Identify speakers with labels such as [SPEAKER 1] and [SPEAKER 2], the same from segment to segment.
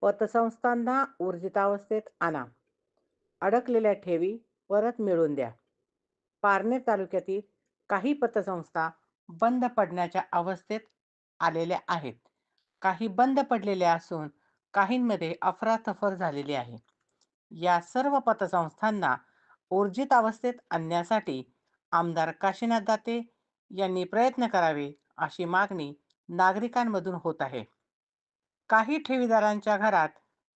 [SPEAKER 1] पतसंस्थांना ऊर्जितावस्थेत आणा. अडकलेल्या ठेवी परत मिळवून द्या. पारनेर तालुक्यातील काही पतसंस्था बंद पडण्याच्या अवस्थेत आलेल्या आहेत. काही बंद पडलेल्या असून काहींमध्ये अफरातफर झालेली आहे. या सर्व पतसंस्थांना ऊर्जित अवस्थेत आणण्यासाठी आमदार काशीनाथ दाते यांनी प्रयत्न करावे अशी मागणी नागरिकांमधून होत आहे. काही ठेवीदारांच्या घरात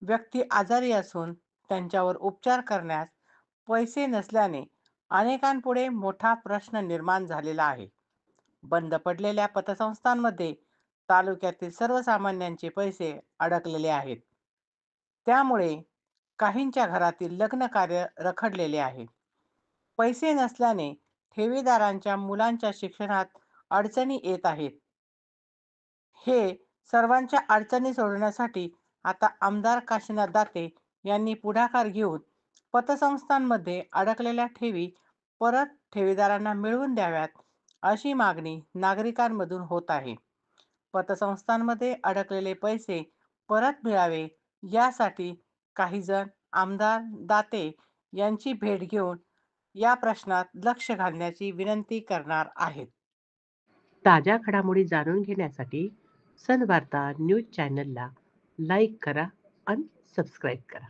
[SPEAKER 1] व्यक्ती आजारी असून त्यांच्यावर उपचार करण्यास पैसे नसल्याने अनेकांपुढे मोठा प्रश्न निर्माण झालेला आहे. बंद पडलेल्या पतसंस्थांमध्ये तालुक्यातील सर्वसामान्यांचे पैसे अडकलेले आहेत. त्यामुळे काहींच्या घरातील लग्न कार्य रखडलेले आहे. पैसे नसल्याने ठेवीदारांच्या मुलांच्या शिक्षणात अडचणी येत आहेत. हे सर्वांच्या अडचणी सोडवण्यासाठी आता आमदार काशीनाथ दाते यांनी पुढाकार घेऊन पतसंस्थांमध्ये अडकलेल्या ठेवी परत ठेवीदारांना मिळवून द्याव्यात अशी मागणी नागरिकांमधून होत आहे. पतसंस्थांमध्ये अडकलेले पैसे परत मिळावे यासाठी काही जण आमदार दाते यांची भेट घेऊन या प्रश्नात लक्ष घालण्याची विनंती करणार आहेत. ताज्या घडामोडी जाणून घेण्यासाठी सन वार्ता न्यूज चॅनलला लाईक करा आणि सबस्क्राईब करा.